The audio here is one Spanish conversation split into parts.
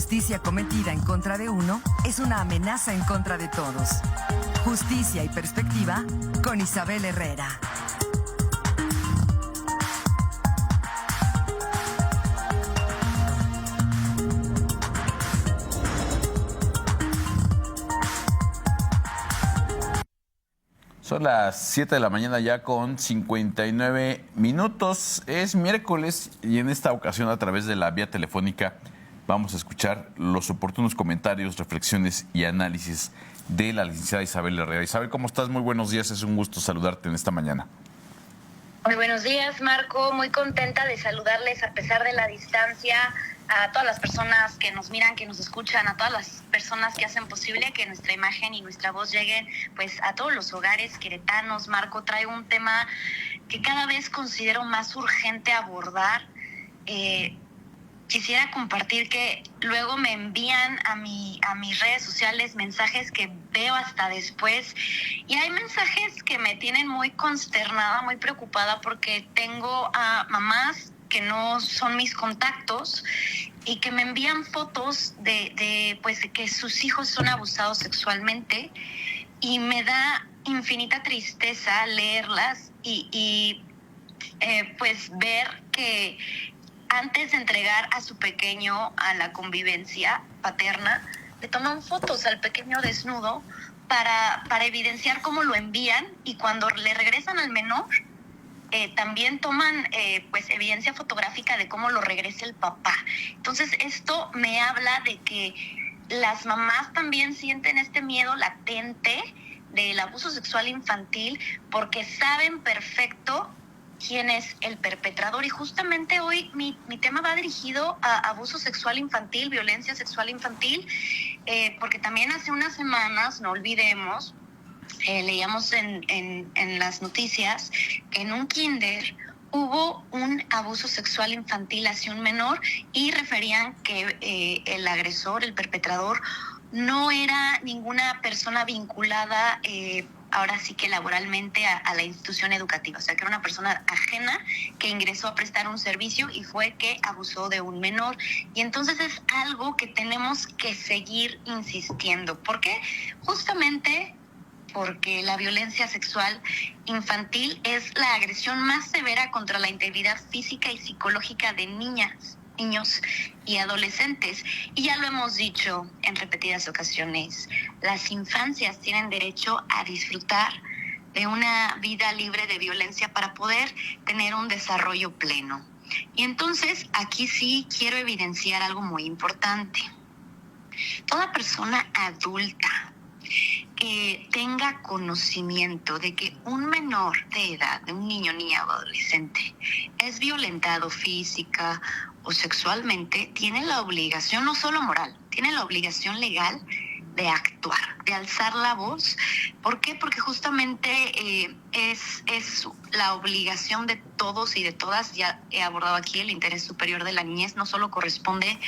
injusticia cometida en contra de uno es una amenaza en contra de todos. Justicia y perspectiva con Isabel Herrera. Son las 7 de la mañana ya con 59 minutos. Es miércoles y en esta ocasión a través de la vía telefónica vamos a escuchar los oportunos comentarios, reflexiones y análisis de la licenciada Isabel Herrera. Isabel, ¿cómo estás? Muy buenos días. Es un gusto saludarte en esta mañana. Muy buenos días, Marco. Muy contenta de saludarles a pesar de la distancia, a todas las personas que nos miran, que nos escuchan, a todas las personas que hacen posible que nuestra imagen y nuestra voz lleguen pues a todos los hogares queretanos. Marco, trae un tema que cada vez considero más urgente abordar. Quisiera compartir que luego me envían a mis redes sociales mensajes que veo hasta después, y hay mensajes que me tienen muy consternada, muy preocupada, porque tengo a mamás que no son mis contactos y que me envían fotos de que sus hijos son abusados sexualmente, y me da infinita tristeza leerlas y pues ver que antes de entregar a su pequeño a la convivencia paterna, le toman fotos al pequeño desnudo para evidenciar cómo lo envían, y cuando le regresan al menor, también toman evidencia fotográfica de cómo lo regresa el papá. Entonces esto me habla de que las mamás también sienten este miedo latente del abuso sexual infantil, porque saben perfecto quién es el perpetrador. Y justamente hoy mi tema va dirigido a abuso sexual infantil, violencia sexual infantil, porque también hace unas semanas, no olvidemos, leíamos en las noticias que en un kinder hubo un abuso sexual infantil hacia un menor, y referían que el agresor, el perpetrador, no era ninguna persona vinculada ahora sí que laboralmente a la institución educativa. O sea, que era una persona ajena que ingresó a prestar un servicio y fue que abusó de un menor. Y entonces es algo que tenemos que seguir insistiendo. ¿Por qué? Justamente porque la violencia sexual infantil es la agresión más severa contra la integridad física y psicológica de niñas, niños y adolescentes. Y ya lo hemos dicho en repetidas ocasiones, las infancias tienen derecho a disfrutar de una vida libre de violencia para poder tener un desarrollo pleno. Y entonces aquí sí quiero evidenciar algo muy importante. Toda persona adulta que tenga conocimiento de que un menor de edad, de un niño, niña o adolescente, es violentado física o sexualmente, tiene la obligación, no solo moral, tiene la obligación legal de actuar, de alzar la voz. ¿Por qué? Porque justamente es la obligación de todos y de todas. Ya he abordado aquí el interés superior de la niñez, no solo corresponde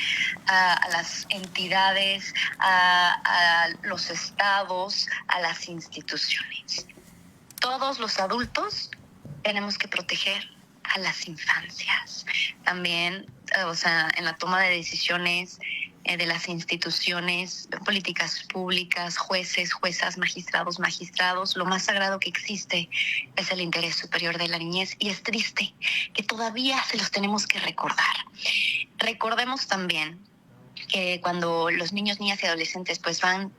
a las entidades, a los estados, a las instituciones. Todos los adultos tenemos que proteger a las infancias. También, en la toma de decisiones de las instituciones, políticas públicas, jueces, juezas, magistrados, lo más sagrado que existe es el interés superior de la niñez, y es triste que todavía se los tenemos que recordar. Recordemos también que cuando los niños, niñas y adolescentes pues van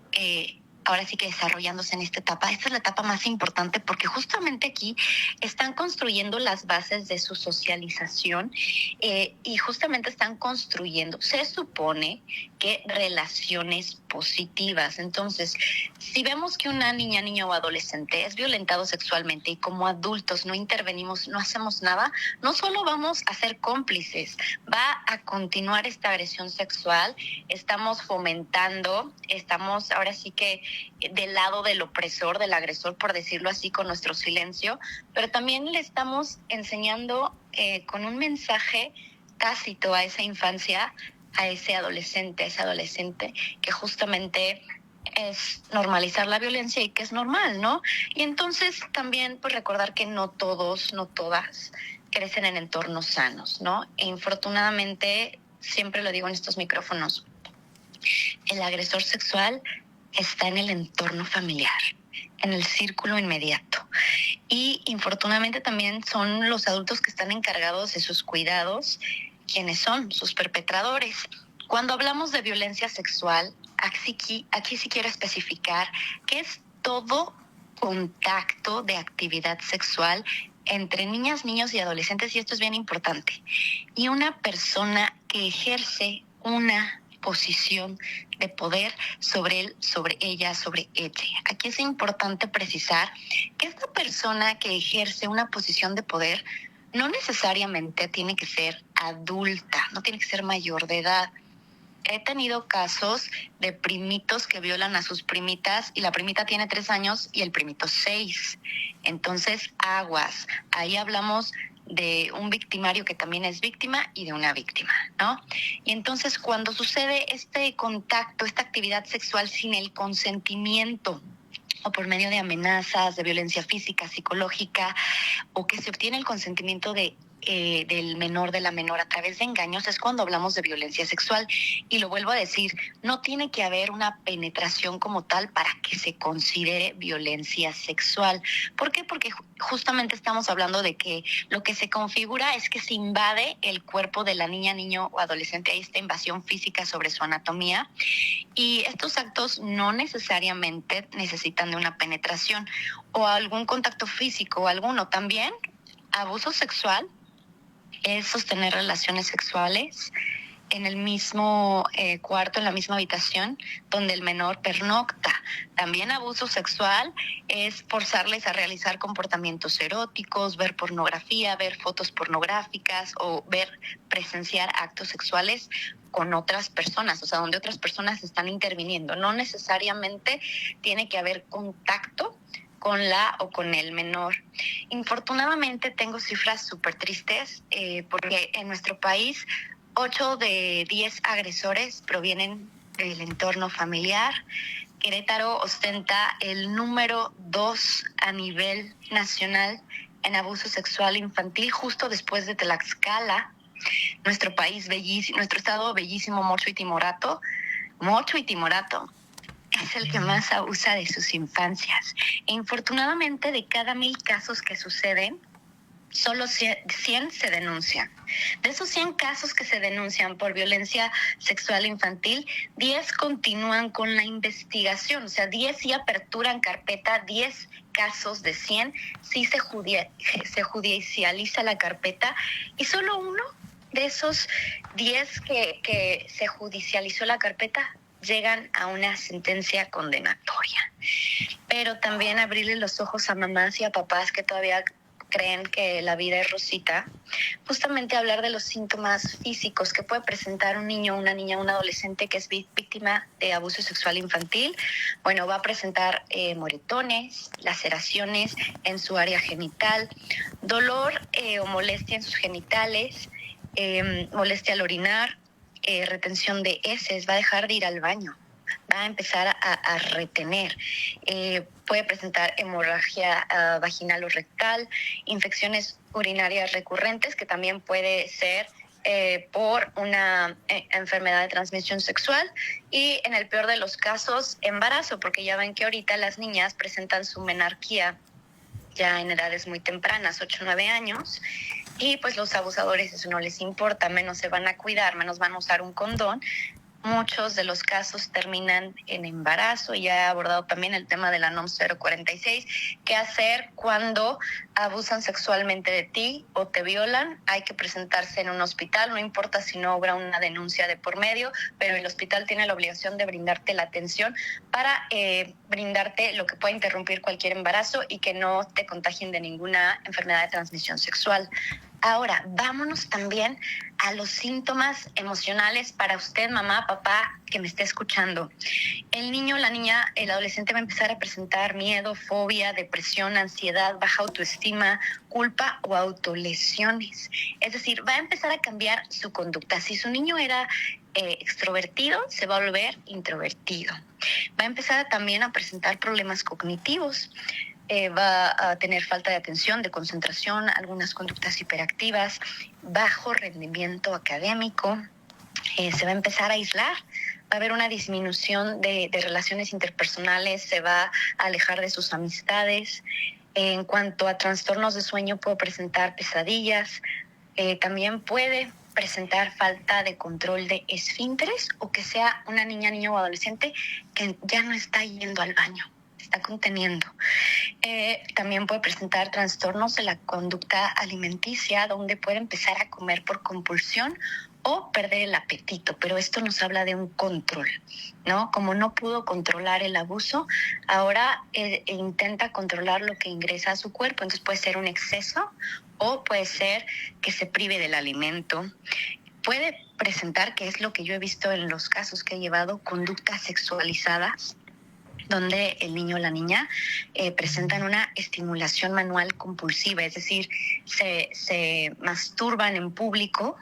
ahora sí que desarrollándose en esta etapa, esta es la etapa más importante, porque justamente aquí están construyendo las bases de su socialización y justamente están construyendo, se supone que relaciones positivas. Entonces, si vemos que una niña, niño o adolescente es violentado sexualmente y como adultos no intervenimos, no hacemos nada, no solo vamos a ser cómplices, va a continuar esta agresión sexual, estamos fomentando, estamos ahora sí que del lado del opresor, del agresor, por decirlo así, con nuestro silencio, pero también le estamos enseñando con un mensaje tácito a esa infancia, a ese adolescente, que justamente es normalizar la violencia y que es normal, ¿no? Y entonces también pues recordar que no todos, no todas crecen en entornos sanos, ¿no? E infortunadamente, siempre lo digo en estos micrófonos, El agresor sexual está en el entorno familiar, en el círculo inmediato. Y infortunadamente también son los adultos que están encargados de sus cuidados quienes son sus perpetradores. Cuando hablamos de violencia sexual, aquí sí quiero especificar que es todo contacto de actividad sexual entre niñas, niños y adolescentes, y esto es bien importante, y una persona que ejerce una posición de poder sobre él, sobre ella, sobre ella. Aquí es importante precisar que esta persona que ejerce una posición de poder no necesariamente tiene que ser adulta, no tiene que ser mayor de edad. He tenido casos de primitos que violan a sus primitas y la primita tiene 3 años y el primito 6. Entonces, aguas. Ahí hablamos de un victimario que también es víctima y de una víctima, ¿no? Y entonces cuando sucede este contacto, esta actividad sexual sin el consentimiento o por medio de amenazas, de violencia física, psicológica, o que se obtiene el consentimiento del menor, de la menor a través de engaños, es cuando hablamos de violencia sexual. Y lo vuelvo a decir, no tiene que haber una penetración como tal para que se considere violencia sexual. ¿Por qué? Porque justamente estamos hablando de que lo que se configura es que se invade el cuerpo de la niña, niño o adolescente. Hay esta invasión física sobre su anatomía. Y estos actos no necesariamente necesitan de una penetración o algún contacto físico o alguno. También abuso sexual es sostener relaciones sexuales en el mismo cuarto, en la misma habitación donde el menor pernocta. También abuso sexual es forzarles a realizar comportamientos eróticos, ver pornografía, ver fotos pornográficas o presenciar actos sexuales con otras personas, o sea, donde otras personas están interviniendo. No necesariamente tiene que haber contacto con la o con el menor. Infortunadamente tengo cifras súper tristes porque en nuestro país 8 de 10 agresores provienen del entorno familiar. Querétaro ostenta el número 2 a nivel nacional en abuso sexual infantil, justo después de Tlaxcala. Nuestro país bellísimo, nuestro estado bellísimo, Mocho y Timorato, es el que más abusa de sus infancias. E infortunadamente, de cada 1,000 casos que suceden, solo 100 se denuncian. De esos 100 casos que se denuncian por violencia sexual infantil, 10 continúan con la investigación. O sea, 10 sí aperturan carpeta, 10 casos de 100 sí se judicializa la carpeta, y solo uno de esos 10 que se judicializó la carpeta llegan a una sentencia condenatoria. Pero también abrirle los ojos a mamás y a papás que todavía creen que la vida es rosita, justamente hablar de los síntomas físicos que puede presentar un niño, una niña, un adolescente que es víctima de abuso sexual infantil. Bueno, va a presentar moretones, laceraciones en su área genital, dolor o molestia en sus genitales, molestia al orinar, retención de heces, va a dejar de ir al baño, va a empezar a retener, puede presentar hemorragia vaginal o rectal, infecciones urinarias recurrentes, que también puede ser por una enfermedad de transmisión sexual, y en el peor de los casos, embarazo, porque ya ven que ahorita las niñas presentan su menarquía ya en edades muy tempranas, 8 o 9 años, y pues los abusadores eso no les importa, menos se van a cuidar, menos van a usar un condón. Muchos de los casos terminan en embarazo. Ya he abordado también el tema de la NOM 046, qué hacer cuando abusan sexualmente de ti o te violan. Hay que presentarse en un hospital, no importa si no habrá una denuncia de por medio, pero el hospital tiene la obligación de brindarte la atención para brindarte lo que pueda interrumpir cualquier embarazo y que no te contagien de ninguna enfermedad de transmisión sexual. Ahora, vámonos también a los síntomas emocionales para usted, mamá, papá, que me esté escuchando. El niño, la niña, el adolescente va a empezar a presentar miedo, fobia, depresión, ansiedad, baja autoestima, culpa o autolesiones. Es decir, va a empezar a cambiar su conducta. Si su niño era extrovertido, se va a volver introvertido. Va a empezar también a presentar problemas cognitivos. Va a tener falta de atención, de concentración, algunas conductas hiperactivas, bajo rendimiento académico, se va a empezar a aislar, va a haber una disminución de relaciones interpersonales, se va a alejar de sus amistades. En cuanto a trastornos de sueño, puede presentar pesadillas, también puede presentar falta de control de esfínteres o que sea una niña, niño o adolescente que ya no está yendo al baño, está conteniendo. También puede presentar trastornos de la conducta alimenticia, donde puede empezar a comer por compulsión o perder el apetito, pero esto nos habla de un control, ¿no? Como no pudo controlar el abuso, ahora intenta controlar lo que ingresa a su cuerpo, entonces puede ser un exceso o puede ser que se prive del alimento. Puede presentar, que es lo que yo he visto en los casos que he llevado, conductas sexualizadas, donde el niño o la niña presentan una estimulación manual compulsiva, es decir, se masturban en público,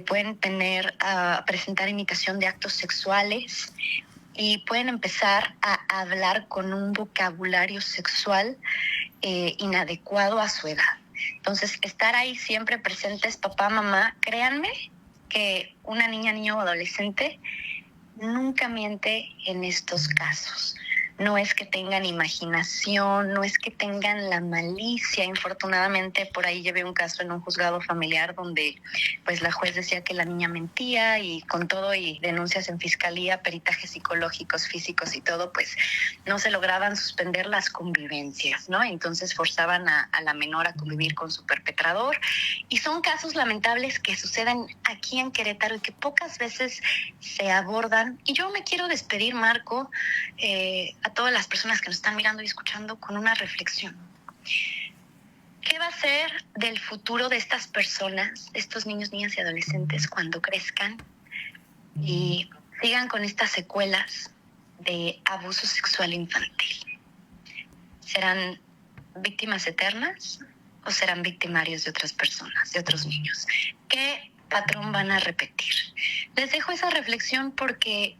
pueden presentar imitación de actos sexuales y pueden empezar a hablar con un vocabulario sexual inadecuado a su edad. Entonces, estar ahí siempre presentes, papá, mamá, créanme que una niña, niño o adolescente nunca miente en estos casos. No es que tengan imaginación, no es que tengan la malicia. Infortunadamente, por ahí llevé un caso en un juzgado familiar donde pues la juez decía que la niña mentía y con todo y denuncias en fiscalía, peritajes psicológicos, físicos y todo, pues no se lograban suspender las convivencias, ¿no? Entonces forzaban a la menor a convivir con su perpetrador. Y son casos lamentables que suceden aquí en Querétaro y que pocas veces se abordan. Y yo me quiero despedir, Marco, a todas las personas que nos están mirando y escuchando con una reflexión. ¿Qué va a ser del futuro de estas personas, de estos niños, niñas y adolescentes cuando crezcan y sigan con estas secuelas de abuso sexual infantil? ¿Serán víctimas eternas o serán victimarios de otras personas, de otros niños? ¿Qué patrón van a repetir? Les dejo esa reflexión porque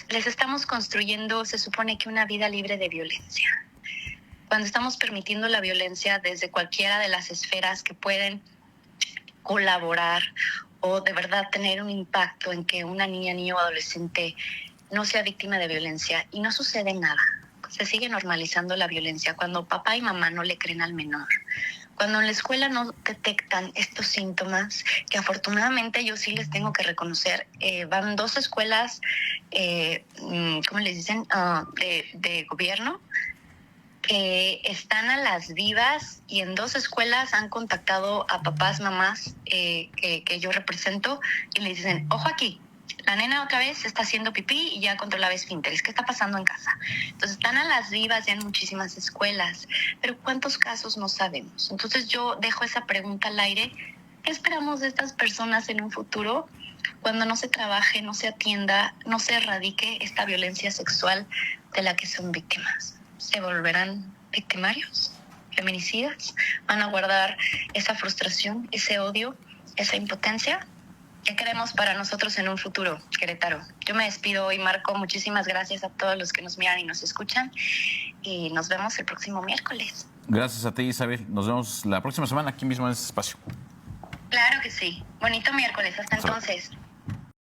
les estamos construyendo, se supone que una vida libre de violencia. Cuando estamos permitiendo la violencia desde cualquiera de las esferas que pueden colaborar o de verdad tener un impacto en que una niña, niño o adolescente no sea víctima de violencia y no sucede nada. Se sigue normalizando la violencia cuando papá y mamá no le creen al menor. Cuando en la escuela no detectan estos síntomas, que afortunadamente yo sí les tengo que reconocer, van 2 escuelas, ¿cómo les dicen?, de gobierno, que están a las vivas y en 2 escuelas han contactado a papás, mamás que yo represento y les dicen, ojo aquí, la nena otra vez está haciendo pipí y ya controlaba esfínteres. ¿Qué está pasando en casa? Entonces están a las vivas ya en muchísimas escuelas, pero ¿cuántos casos no sabemos? Entonces yo dejo esa pregunta al aire. ¿Qué esperamos de estas personas en un futuro cuando no se trabaje, no se atienda, no se erradique esta violencia sexual de la que son víctimas? ¿Se volverán victimarios, feminicidas? ¿Van a guardar esa frustración, ese odio, esa impotencia? ¿Qué queremos para nosotros en un futuro, Querétaro? Yo me despido hoy, Marco. Muchísimas gracias a todos los que nos miran y nos escuchan. Y nos vemos el próximo miércoles. Gracias a ti, Isabel. Nos vemos la próxima semana aquí mismo en este espacio. Claro que sí. Bonito miércoles. Hasta entonces.